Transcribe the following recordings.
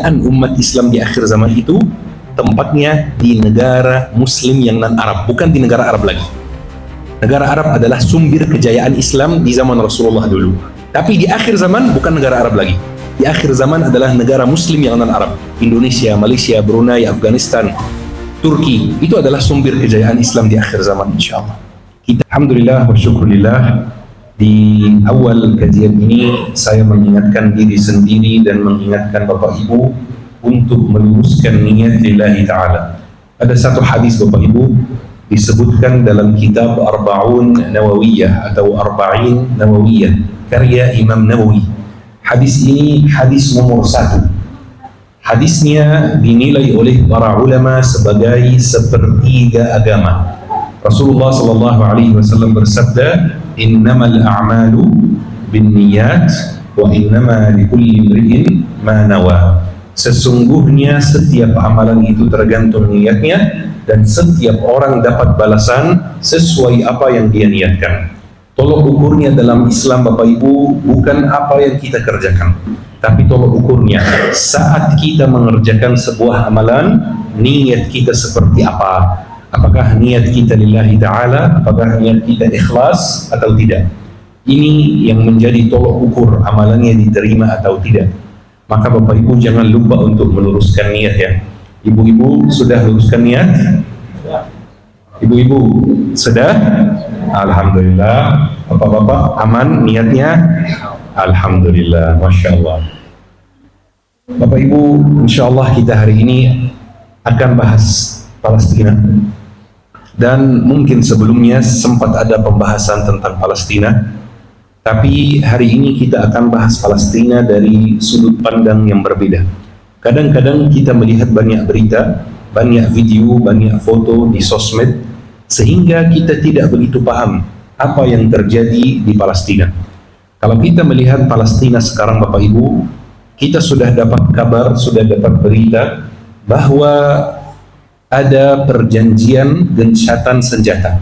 kejayaan umat Islam di akhir zaman itu tempatnya di negara Muslim yang non-Arab, bukan di negara Arab lagi. Negara Arab adalah sumber kejayaan Islam di zaman Rasulullah dulu. Tapi di akhir zaman bukan negara Arab lagi. Di akhir zaman adalah negara Muslim yang non-Arab. Indonesia, Malaysia, Brunei, Afghanistan, Turki. Itu adalah sumber kejayaan Islam di akhir zaman, insyaAllah. Kita, alhamdulillah wa syukurillah, di awal kajian ini saya mengingatkan diri sendiri dan mengingatkan Bapak Ibu untuk meluruskan niat lillahi ta'ala. Ada satu hadis Bapak Ibu disebutkan dalam kitab Arba'un Nawawiyah atau Arba'in Nawawiyah karya Imam Nawawi. Hadis ini hadis nomor 1. Hadisnya dinilai oleh para ulama sebagai sepertiga agama. Rasulullah sallallahu alaihi wasallam bersabda, "Innamal a'malu binniyat wa innama likulli imri'in ma nawa." Sesungguhnya setiap amalan itu tergantung niatnya dan setiap orang dapat balasan sesuai apa yang dia niatkan. Tolok ukurnya dalam Islam Bapak Ibu bukan apa yang kita kerjakan, tapi tolok ukurnya saat kita mengerjakan sebuah amalan, niat kita seperti apa? Apakah niat kita lillahi ta'ala, apakah niat kita ikhlas atau tidak? Ini yang menjadi tolok ukur amalannya diterima atau tidak. Maka Bapak Ibu jangan lupa untuk meluruskan niat ya. Ibu-ibu sudah luruskan niat? Ibu-ibu sudah? Alhamdulillah. Bapak-bapak aman niatnya? Alhamdulillah, Masya Allah. Bapak Ibu, insya Allah kita hari ini akan bahas Palestina. Dan mungkin sebelumnya sempat ada pembahasan tentang Palestina, tapi hari ini kita akan bahas Palestina dari sudut pandang yang berbeda. Kadang-kadang kita melihat banyak berita, banyak video, banyak foto di sosmed, sehingga kita tidak begitu paham apa yang terjadi di Palestina. Kalau kita melihat Palestina sekarang Bapak Ibu, kita sudah dapat kabar, sudah dapat berita bahwa ada perjanjian gencatan senjata.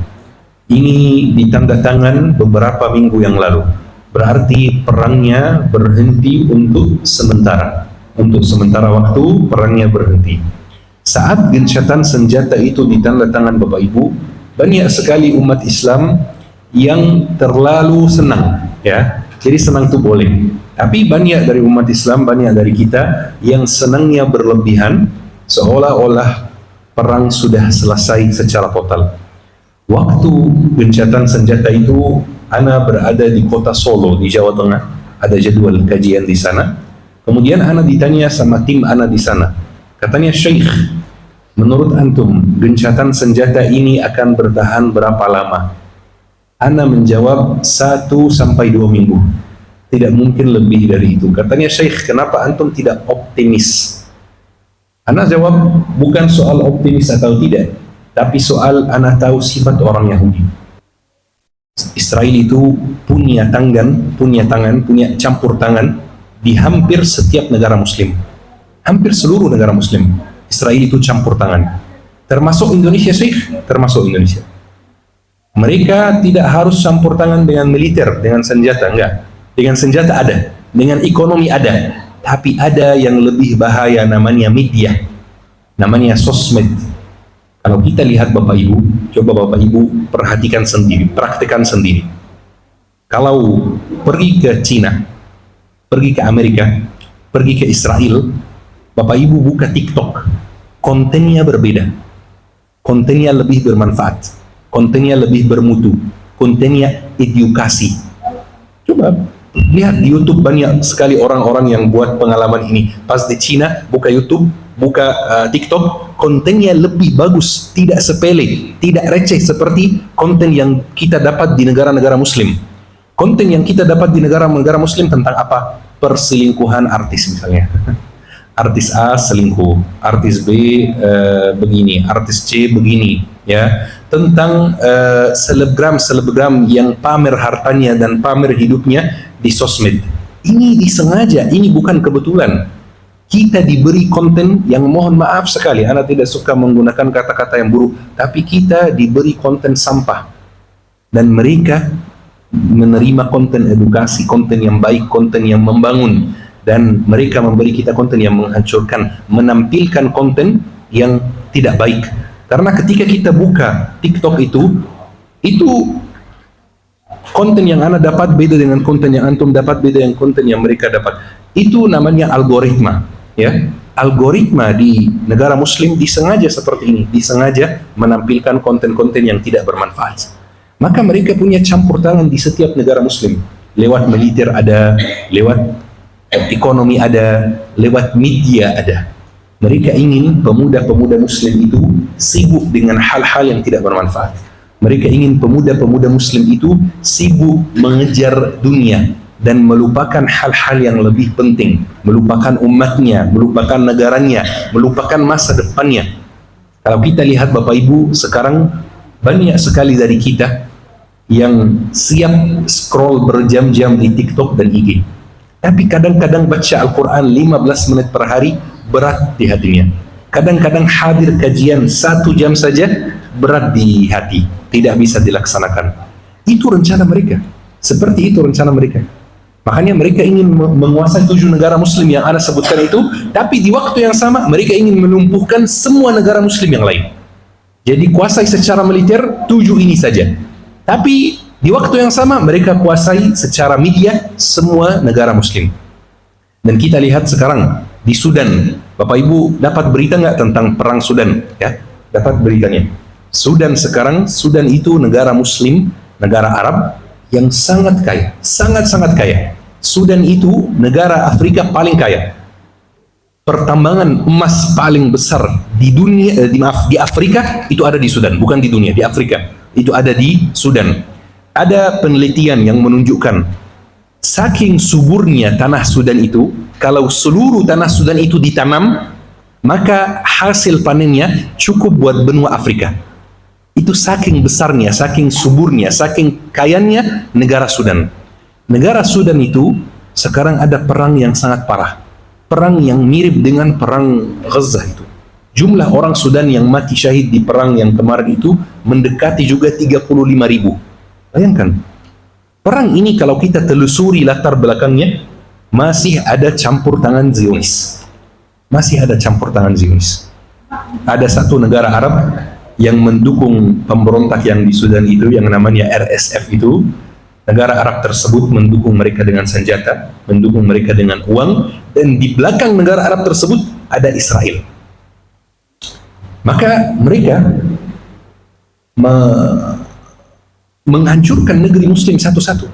Ini ditandatangan beberapa minggu yang lalu. Berarti perangnya berhenti untuk sementara. Untuk sementara waktu perangnya berhenti. Saat gencatan senjata itu ditandatangan Bapak Ibu, banyak sekali umat Islam yang terlalu senang, ya. Jadi senang itu boleh. Tapi banyak dari umat Islam, banyak dari kita yang senangnya berlebihan, seolah-olah perang sudah selesai secara total. Waktu gencatan senjata itu, Ana berada di kota Solo di Jawa Tengah, ada jadwal kajian di sana. Kemudian Ana ditanya sama tim Ana di sana, katanya, "Syekh, menurut antum gencatan senjata ini akan bertahan berapa lama?" Ana menjawab 1 sampai 2 minggu. Tidak mungkin lebih dari itu. Katanya, "Syekh, kenapa antum tidak optimis?" Ana jawab, bukan soal optimis atau tidak, tapi soal ana tahu sifat orang Yahudi. Israel itu punya tangan, punya campur tangan di hampir setiap negara Muslim. Hampir seluruh negara Muslim, Israel itu campur tangan. Termasuk Indonesia, Syekh, termasuk Indonesia. Mereka tidak harus campur tangan dengan militer, dengan senjata, enggak. Dengan senjata ada, dengan ekonomi ada. Tapi ada yang lebih bahaya, namanya media, namanya sosmed. Kalau kita lihat Bapak Ibu, coba Bapak Ibu perhatikan sendiri, praktekkan sendiri. Kalau pergi ke Cina, pergi ke Amerika, pergi ke Israel, Bapak Ibu buka TikTok, kontennya berbeda, kontennya lebih bermanfaat, kontennya lebih bermutu, kontennya edukasi. Coba lihat di YouTube, banyak sekali orang-orang yang buat pengalaman ini. Pas di Cina, buka YouTube, buka TikTok, kontennya lebih bagus, tidak sepele, tidak receh seperti konten yang kita dapat di negara-negara Muslim. Konten yang kita dapat di negara-negara Muslim tentang apa? Perselingkuhan artis misalnya. Artis A selingkuh, artis B begini, artis C begini, ya. Tentang selebgram yang pamer hartanya dan pamer hidupnya di sosmed. Ini disengaja, ini bukan kebetulan. Kita diberi konten yang, mohon maaf sekali, Ana tidak suka menggunakan kata-kata yang buruk, tapi kita diberi konten sampah. Dan mereka menerima konten edukasi, konten yang baik, konten yang membangun. dan mereka memberi kita konten yang menghancurkan, menampilkan konten yang tidak baik. Karena ketika kita buka TikTok itu konten yang Anda dapat beda dengan konten yang antum dapat, beda dengan konten yang mereka dapat. Itu namanya algoritma, ya. Algoritma di negara muslim disengaja seperti ini, disengaja menampilkan konten-konten yang tidak bermanfaat. Maka mereka punya campur tangan di setiap negara muslim. Lewat militer ada, lewat ekonomi ada, lewat media ada. Mereka ingin pemuda-pemuda muslim itu sibuk dengan hal-hal yang tidak bermanfaat. Mereka ingin pemuda-pemuda muslim itu sibuk mengejar dunia dan melupakan hal-hal yang lebih penting, melupakan umatnya, melupakan negaranya, melupakan masa depannya. Kalau kita lihat Bapak Ibu, sekarang banyak sekali dari kita yang siap scroll berjam-jam di TikTok dan IG. Tapi kadang-kadang baca Al-Quran 15 menit per hari berat di hatinya. Kadang-kadang hadir kajian 1 jam saja berat di hati, tidak bisa dilaksanakan. Itu rencana mereka. Seperti itu rencana mereka. Makanya mereka ingin menguasai 7 negara muslim yang Anda sebutkan itu, tapi di waktu yang sama mereka ingin melumpuhkan semua negara muslim yang lain. Jadi kuasai secara militer 7 ini saja. Tapi di waktu yang sama mereka kuasai secara media semua negara muslim. Dan kita lihat sekarang di Sudan, Bapak Ibu dapat berita nggak tentang perang Sudan? Ya, dapat beritanya. Sudan sekarang, Sudan itu negara muslim, negara Arab yang sangat kaya, sangat-sangat kaya. Sudan itu negara Afrika paling kaya. Pertambangan emas paling besar di dunia, di Afrika itu ada di Sudan, bukan di dunia, di Afrika. Itu ada di Sudan. Ada penelitian yang menunjukkan saking suburnya tanah Sudan itu, kalau seluruh tanah Sudan itu ditanam, maka hasil panennya cukup buat benua Afrika. Itu saking besarnya, saking suburnya, saking kayanya negara Sudan. Negara Sudan itu sekarang ada perang yang sangat parah. Perang yang mirip dengan perang Gaza itu. Jumlah orang Sudan yang mati syahid di perang yang kemarin itu mendekati juga 35.000. Bayangkan, perang ini kalau kita telusuri latar belakangnya, masih ada campur tangan Zionis. Masih ada campur tangan Zionis. Ada satu negara Arab yang mendukung pemberontak yang di Sudan itu, yang namanya RSF itu. Negara Arab tersebut mendukung mereka dengan senjata, mendukung mereka dengan uang, dan di belakang negara Arab tersebut ada Israel. Maka mereka menghancurkan negeri muslim satu-satu.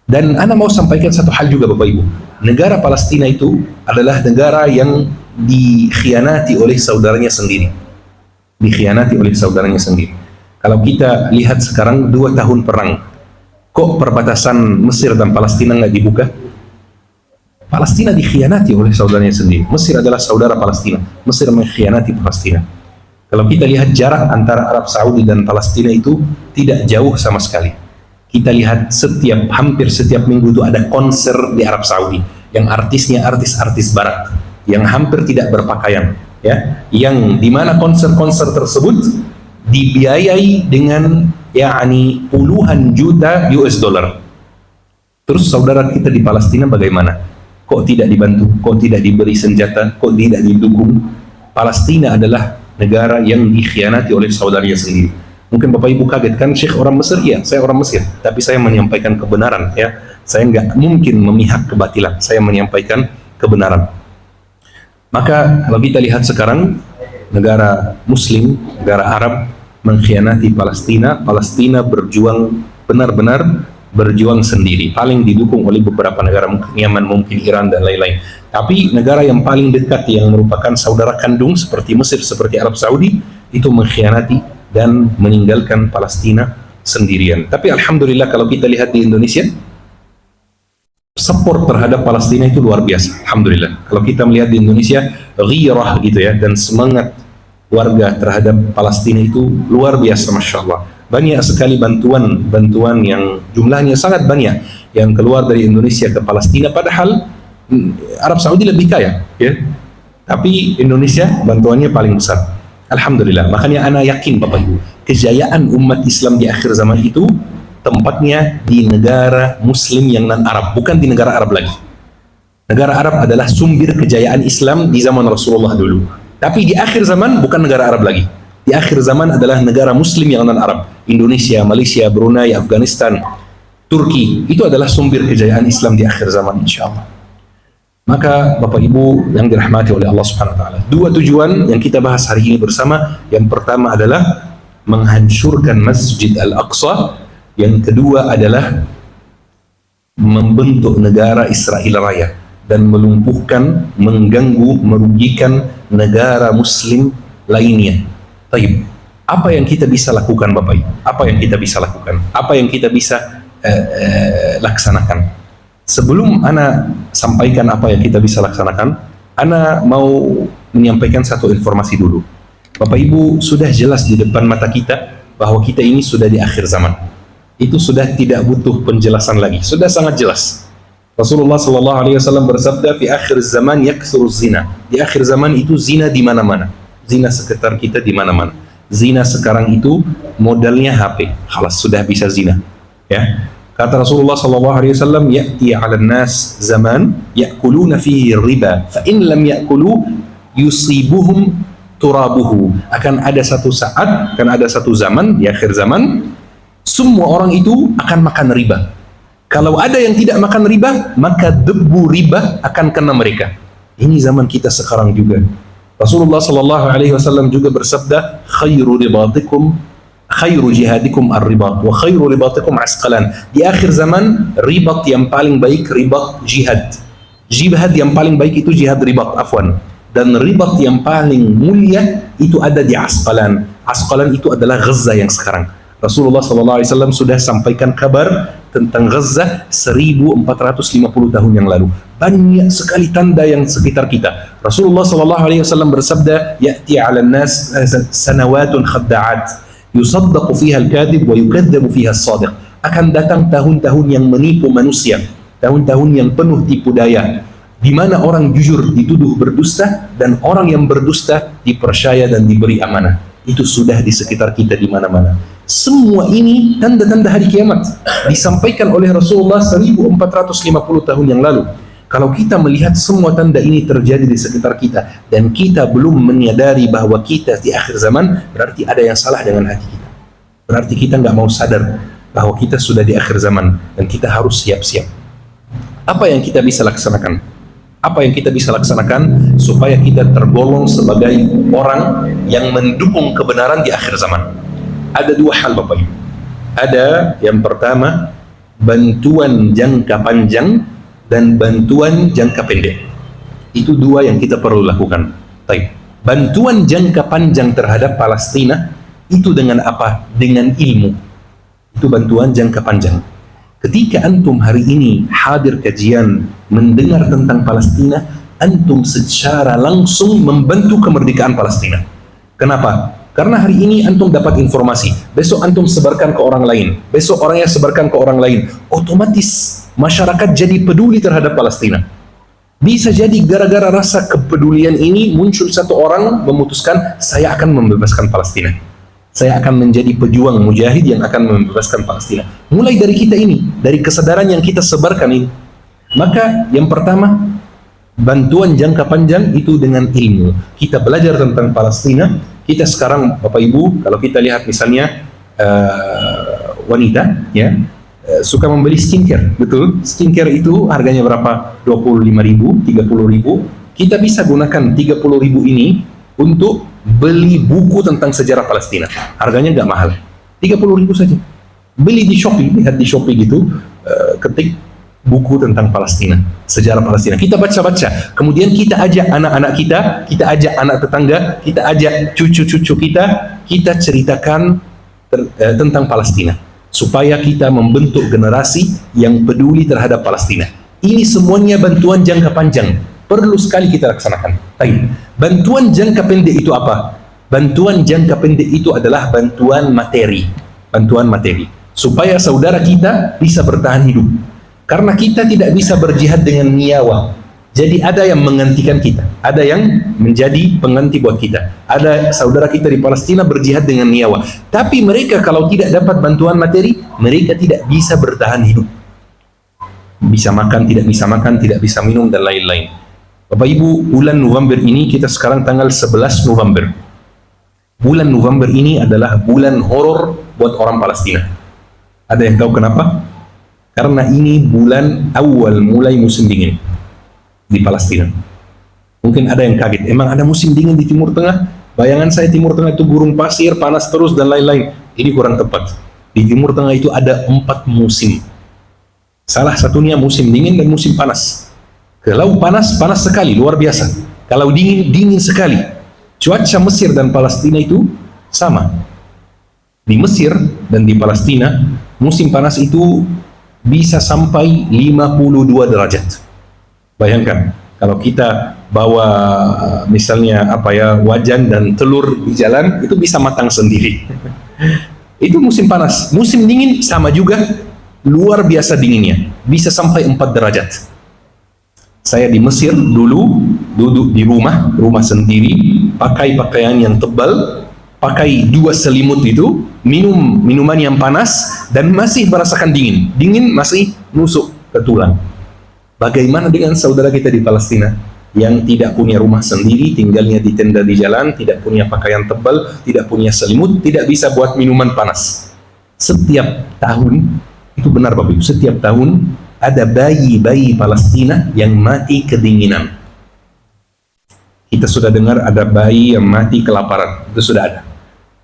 Dan Ana mau sampaikan satu hal juga Bapak Ibu. Negara Palestina itu adalah negara yang dikhianati oleh saudaranya sendiri. Dikhianati oleh saudaranya sendiri. Kalau kita lihat sekarang 2 tahun perang, kok perbatasan Mesir dan Palestina nggak dibuka? Palestina dikhianati oleh saudaranya sendiri. Mesir adalah saudara Palestina. Mesir mengkhianati Palestina. Kalau kita lihat jarak antara Arab Saudi dan Palestina itu tidak jauh sama sekali. Kita lihat hampir setiap minggu itu ada konser di Arab Saudi yang artisnya artis-artis barat yang hampir tidak berpakaian, ya, yang dimana konser-konser tersebut dibiayai dengan puluhan juta US dollar. Terus saudara kita di Palestina bagaimana? Kok tidak dibantu? Kok tidak diberi senjata? Kok tidak didukung? Palestina adalah negara yang dikhianati oleh saudaranya sendiri. Mungkin Bapak Ibu kaget kan, Syekh orang Mesir? Iya, saya orang Mesir, tapi saya menyampaikan kebenaran, ya. Saya nggak mungkin memihak kebatilan, saya menyampaikan kebenaran. Maka kalau kita lihat sekarang, negara Muslim, negara Arab mengkhianati Palestina. Palestina berjuang, benar-benar berjuang sendiri, paling didukung oleh beberapa negara, mungkin Yaman, mungkin Iran dan lain-lain. Tapi negara yang paling dekat yang merupakan saudara kandung seperti Mesir, seperti Arab Saudi, itu mengkhianati dan meninggalkan Palestina sendirian. Tapi alhamdulillah kalau kita lihat di Indonesia, support terhadap Palestina itu luar biasa. Alhamdulillah. Kalau kita melihat di Indonesia, ghirah gitu ya, dan semangat warga terhadap Palestina itu luar biasa, Masya Allah. Banyak sekali bantuan yang jumlahnya sangat banyak yang keluar dari Indonesia ke Palestina, padahal Arab Saudi lebih kaya, ya. Tapi Indonesia bantuannya paling besar. Alhamdulillah. Makanya ana yakin Bapak Ibu, kejayaan umat Islam di akhir zaman itu tempatnya di negara Muslim yang non Arab, bukan di negara Arab lagi. Negara Arab adalah sumber kejayaan Islam di zaman Rasulullah dulu. Tapi di akhir zaman bukan negara Arab lagi. Di akhir zaman adalah negara Muslim yang non-Arab. Indonesia, Malaysia, Brunei, Afghanistan, Turki. Itu adalah sumber kejayaan Islam di akhir zaman, insya Allah. Maka Bapak Ibu yang dirahmati oleh Allah Subhanahu wa taala, dua tujuan yang kita bahas hari ini bersama. Yang pertama adalah menghancurkan Masjid Al-Aqsa, yang kedua adalah membentuk negara Israel Raya dan melumpuhkan, mengganggu, merugikan negara Muslim lainnya. Baik, apa yang kita bisa lakukan Bapak Ibu? Apa yang kita bisa lakukan? Apa yang kita bisa laksanakan? Sebelum Ana sampaikan apa yang kita bisa laksanakan, Ana mau menyampaikan satu informasi dulu. Bapak Ibu, sudah jelas di depan mata kita bahwa kita ini sudah di akhir zaman. Itu sudah tidak butuh penjelasan lagi, sudah sangat jelas. Rasulullah sallallahu alaihi wasallam bersabda, "Fi akhir zaman yakthuru zina." Di akhir zaman itu zina di mana-mana. Zina sekitar kita di mana-mana. Zina sekarang itu modalnya HP. Khalas sudah bisa zina. Ya. Kata Rasulullah sallallahu alaihi wasallam, "Ya'ti 'alan nas zaman ya'kuluna fihi riba, fa in lam ya'kulu yusibuhum turabuhu." Akan ada satu saat, akan ada satu zaman di akhir zaman, semua orang itu akan makan riba. Kalau ada yang tidak makan riba, maka debu riba akan kena mereka. Ini zaman kita sekarang juga. Rasulullah sallallahu alaihi wasallam juga bersabda, "Khairu ribatikum khairu jihadikum ar-ribat wa khairu ribatikum asqalan." Di akhir zaman, ribat yang paling baik ribat jihad. Jihad yang paling baik itu jihad ribat, afwan. Dan ribat yang paling mulia itu ada di Asqalan. Asqalan itu adalah Gaza yang sekarang. Rasulullah SAW sudah sampaikan kabar tentang Gaza 1450 tahun yang lalu. Banyak sekali tanda yang sekitar kita. Rasulullah SAW bersabda, "Ya'ti 'alan nas sanawatun khadda'at, yusaddaqu fiha al-kadhib wa yukadzabu fiha as-sadiq." Akan datang tahun-tahun yang menipu manusia, tahun-tahun yang penuh tipu daya, di mana orang jujur dituduh berdusta dan orang yang berdusta dipercaya dan diberi amanah. Itu sudah di sekitar kita di mana-mana. Semua ini tanda-tanda hari kiamat disampaikan oleh Rasulullah 1450 tahun yang lalu. Kalau kita melihat semua tanda ini terjadi di sekitar kita dan kita belum menyadari bahwa kita di akhir zaman, berarti ada yang salah dengan hati kita. Berarti kita nggak mau sadar bahwa kita sudah di akhir zaman dan kita harus siap-siap. Apa yang kita bisa laksanakan? Apa yang kita bisa laksanakan supaya kita tergolong sebagai orang yang mendukung kebenaran di akhir zaman? Ada dua hal Bapak Ibu. Ada yang pertama, bantuan jangka panjang dan bantuan jangka pendek. Itu dua yang kita perlu lakukan. Baik. Bantuan jangka panjang terhadap Palestina itu dengan apa? Dengan ilmu. Itu bantuan jangka panjang. Ketika antum hari ini hadir kajian, mendengar tentang Palestina, antum secara langsung membantu kemerdekaan Palestina. Kenapa? Karena hari ini antum dapat informasi, besok antum sebarkan ke orang lain, besok orangnya sebarkan ke orang lain, otomatis masyarakat jadi peduli terhadap Palestina. Bisa jadi gara-gara rasa kepedulian ini muncul satu orang memutuskan, saya akan membebaskan Palestina. Saya akan menjadi pejuang mujahid yang akan membebaskan Palestina. Mulai dari kita ini, dari kesadaran yang kita sebarkan ini. Maka yang pertama, bantuan jangka panjang itu dengan ilmu. Kita belajar tentang Palestina. Kita sekarang Bapak Ibu, kalau kita lihat misalnya wanita ya suka membeli skincare, betul? Skincare itu harganya berapa? 25.000, 30.000. Kita bisa gunakan 30.000 ini untuk beli buku tentang sejarah Palestina. Harganya nggak mahal, 30.000 saja. Beli di Shopee, lihat di Shopee gitu, ketik buku tentang Palestina, sejarah Palestina. Kita baca-baca, kemudian kita ajak anak-anak kita ajak anak tetangga, kita ajak cucu-cucu kita ceritakan tentang Palestina, supaya kita membentuk generasi yang peduli terhadap Palestina. Ini semuanya bantuan jangka panjang, perlu sekali kita laksanakan. Baik. Bantuan jangka pendek itu apa? Bantuan jangka pendek itu adalah bantuan materi, supaya saudara kita bisa bertahan hidup. Karena kita tidak bisa berjihad dengan nyawa. Jadi ada yang menggantikan kita, ada yang menjadi pengganti buat kita. Ada saudara kita di Palestina berjihad dengan nyawa. Tapi mereka kalau tidak dapat bantuan materi, mereka tidak bisa bertahan hidup. bisa makan, tidak bisa minum, dan lain-lain. Bapak Ibu, bulan November ini, kita sekarang tanggal 11 November. Bulan November ini adalah bulan horor buat orang Palestina. Ada yang tahu kenapa? Karena ini bulan awal mulai musim dingin di Palestina. Mungkin ada yang kaget, emang ada musim dingin di Timur Tengah? Bayangan saya Timur Tengah itu gurun pasir, panas terus, dan lain-lain. Ini kurang tepat. Di Timur Tengah itu ada 4 musim. Salah satunya musim dingin dan musim panas. Kalau panas, panas sekali, luar biasa. Kalau dingin, dingin sekali. Cuaca Mesir dan Palestina itu sama. Di Mesir dan di Palestina, musim panas itu bisa sampai 52 derajat. Bayangkan, kalau kita bawa misalnya wajan dan telur di jalan, itu bisa matang sendiri. Itu musim panas. Musim dingin sama juga, luar biasa dinginnya, bisa sampai 4 derajat. Saya di Mesir dulu duduk di rumah sendiri, pakai pakaian yang tebal, pakai 2 selimut itu, minum minuman yang panas, dan masih merasakan dingin. Dingin masih nusuk ke tulang. Bagaimana dengan saudara kita di Palestina yang tidak punya rumah sendiri, tinggalnya di tenda di jalan, tidak punya pakaian tebal, tidak punya selimut, tidak bisa buat minuman panas. Setiap tahun, itu benar Bapak Ibu, setiap tahun ada bayi-bayi Palestina yang mati kedinginan. Kita sudah dengar ada bayi yang mati kelaparan, itu sudah ada.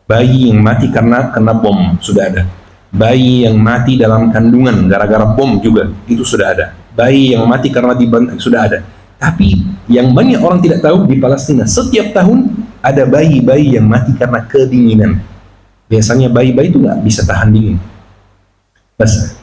Bayi yang mati karena kena bom, sudah ada. Bayi yang mati dalam kandungan gara-gara bom juga, itu sudah ada. Bayi yang mati karena dibantai, sudah ada. Tapi yang banyak orang tidak tahu, di Palestina setiap tahun ada bayi-bayi yang mati karena kedinginan. Biasanya bayi-bayi itu nggak bisa tahan dingin.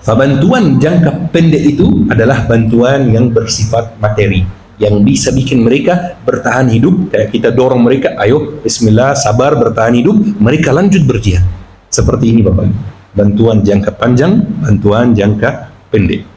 Bantuan jangka pendek itu adalah bantuan yang bersifat materi, yang bisa bikin mereka bertahan hidup. Kayak kita dorong mereka, ayo bismillah, sabar, bertahan hidup, mereka lanjut berjihad. Seperti ini Bapak. Bantuan jangka panjang, bantuan jangka pendek.